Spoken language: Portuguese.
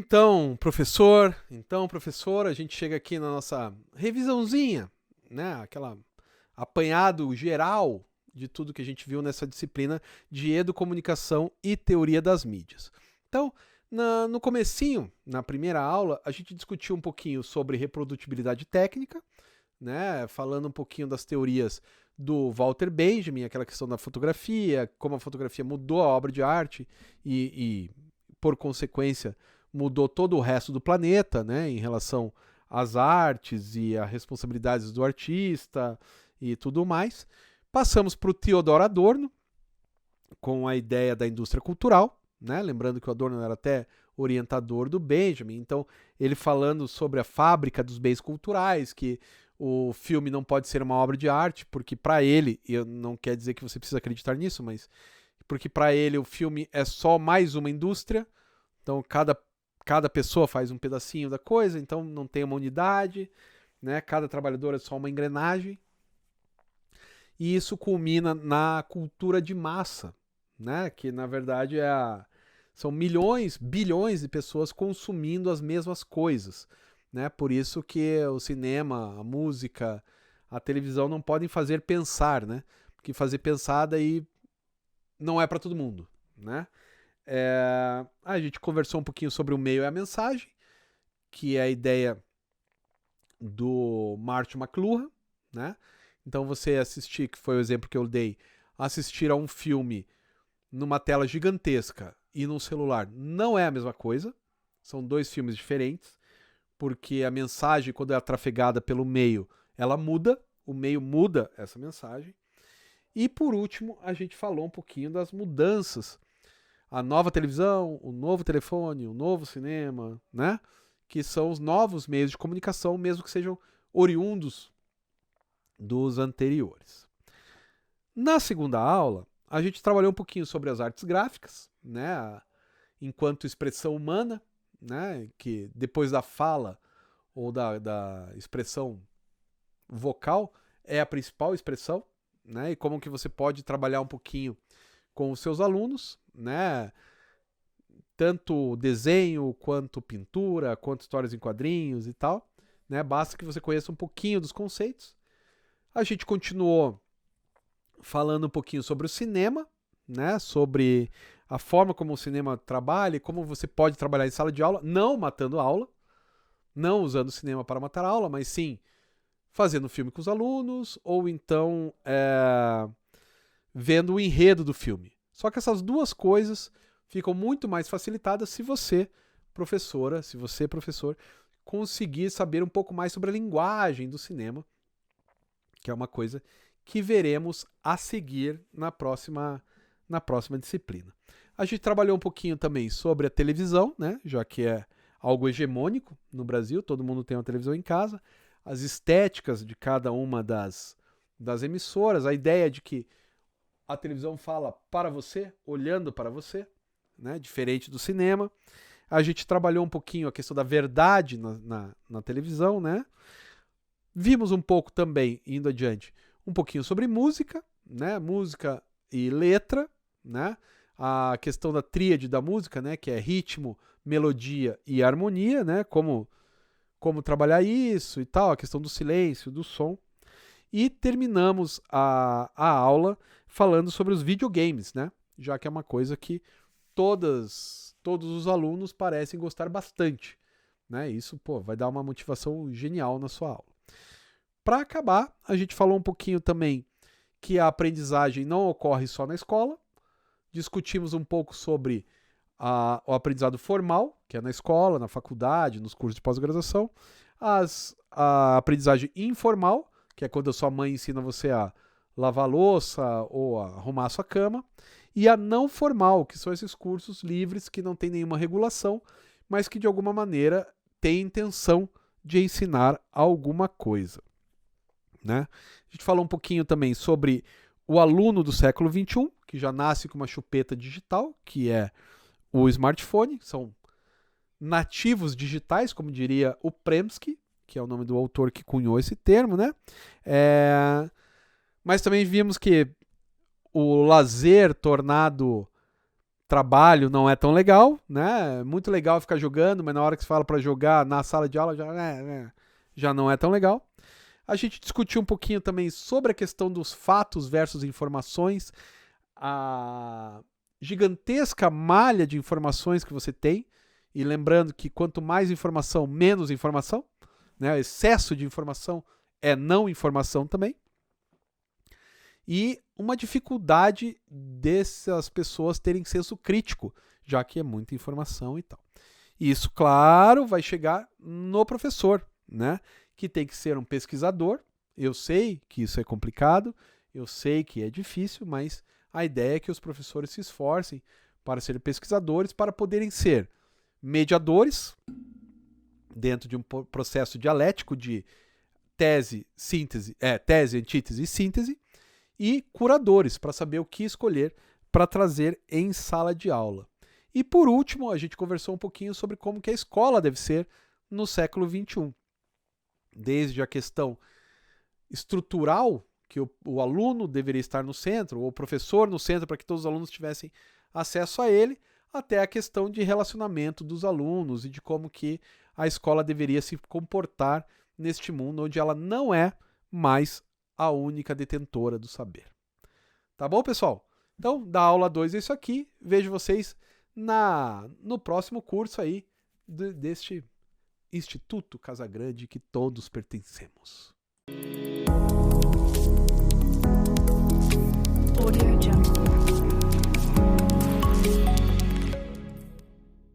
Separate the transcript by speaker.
Speaker 1: Então, professor, a gente chega aqui na nossa revisãozinha, né? Aquela apanhado geral de tudo que a gente viu nessa disciplina de educomunicação e teoria das mídias. Então, no comecinho, na primeira aula, a gente discutiu um pouquinho sobre reprodutibilidade técnica, né? Falando um pouquinho das teorias do Walter Benjamin, aquela questão da fotografia, como a fotografia mudou a obra de arte e por consequência, mudou todo o resto do planeta, né, em relação às artes e às responsabilidades do artista e tudo mais. Passamos para o Theodor Adorno, com a ideia da indústria cultural, né, lembrando que o Adorno era até orientador do Benjamin, então ele falando sobre a fábrica dos bens culturais, que o filme não pode ser uma obra de arte, porque para ele, e eu não quer dizer que você precisa acreditar nisso, mas porque para ele o filme é só mais uma indústria, então cada pessoa faz um pedacinho da coisa, então não tem uma unidade, né? Cada trabalhador é só uma engrenagem. E isso culmina na cultura de massa, né? Que na verdade são milhões, bilhões de pessoas consumindo as mesmas coisas, né? Por isso que o cinema, a música, a televisão não podem fazer pensar, né? Porque fazer pensar daí não é para todo mundo, né? A gente conversou um pouquinho sobre o meio e a mensagem, que é a ideia do Marty McLuhan, né? Então você assistir, que foi o exemplo que eu dei, assistir a um filme numa tela gigantesca e num celular não é a mesma coisa, são dois filmes diferentes, porque a mensagem, quando é trafegada pelo meio, ela muda, o meio muda essa mensagem. E por último, a gente falou um pouquinho das mudanças, a nova televisão, o novo telefone, o novo cinema, né? Que são os novos meios de comunicação, mesmo que sejam oriundos dos anteriores. Na segunda aula, a gente trabalhou um pouquinho sobre as artes gráficas, né? Enquanto expressão humana, né? Que depois da fala ou da expressão vocal é a principal expressão, né? E como que você pode trabalhar um pouquinho com os seus alunos, né? Tanto desenho, quanto pintura, quanto histórias em quadrinhos e tal, né? Basta que você conheça um pouquinho dos conceitos. A gente continuou falando um pouquinho sobre o cinema, né? Sobre a forma como o cinema trabalha e como você pode trabalhar em sala de aula, não matando aula, não usando o cinema para matar a aula, mas sim fazendo filme com os alunos ou então vendo o enredo do filme. Só que essas duas coisas ficam muito mais facilitadas se você, professora, se você, professor, conseguir saber um pouco mais sobre a linguagem do cinema, que é uma coisa que veremos a seguir na próxima disciplina. A gente trabalhou um pouquinho também sobre a televisão, né, já que é algo hegemônico no Brasil, todo mundo tem uma televisão em casa, as estéticas de cada uma das emissoras, a ideia de que a televisão fala para você, olhando para você, né? Diferente do cinema. A gente trabalhou um pouquinho a questão da verdade na televisão, né? Vimos um pouco também, indo adiante, um pouquinho sobre música, né? Música e letra, né? A questão da tríade da música, né? Que é ritmo, melodia e harmonia, né? Como trabalhar isso e tal, a questão do silêncio, do som. E terminamos a aula falando sobre os videogames, né? Já que é uma coisa que todos os alunos parecem gostar bastante, né? Isso, vai dar uma motivação genial na sua aula. Para acabar, a gente falou um pouquinho também que a aprendizagem não ocorre só na escola. Discutimos um pouco sobre o aprendizado formal, que é na escola, na faculdade, nos cursos de pós-graduação. A aprendizagem informal, que é quando a sua mãe ensina você a lavar a louça ou a arrumar a sua cama, e a não formal, que são esses cursos livres que não tem nenhuma regulação, mas que de alguma maneira têm intenção de ensinar alguma coisa, né? A gente falou um pouquinho também sobre o aluno do século XXI, que já nasce com uma chupeta digital, que é o smartphone, são nativos digitais, como diria o Premsky, que é o nome do autor que cunhou esse termo, né? Mas também vimos que o lazer tornado trabalho não é tão legal, né? É muito legal ficar jogando, mas na hora que se fala para jogar na sala de aula já não é tão legal. A gente discutiu um pouquinho também sobre a questão dos fatos versus informações, a gigantesca malha de informações que você tem, e lembrando que quanto mais informação, menos informação, né? O excesso de informação é não informação também. E uma dificuldade dessas pessoas terem senso crítico, já que é muita informação e tal. E isso, claro, vai chegar no professor, né? Que tem que ser um pesquisador. Eu sei que isso é complicado, eu sei que é difícil, mas a ideia é que os professores se esforcem para serem pesquisadores, para poderem ser mediadores dentro de um processo dialético de tese, antítese e síntese, e curadores, para saber o que escolher para trazer em sala de aula. E por último, a gente conversou um pouquinho sobre como que a escola deve ser no século XXI. Desde a questão estrutural, que o aluno deveria estar no centro, ou o professor no centro, para que todos os alunos tivessem acesso a ele, até a questão de relacionamento dos alunos e de como que a escola deveria se comportar neste mundo onde ela não é mais a única detentora do saber. Tá bom, pessoal? Então, da aula 2 é isso aqui. Vejo vocês no próximo curso aí deste Instituto Casagrande que todos pertencemos.
Speaker 2: Audio Jungle.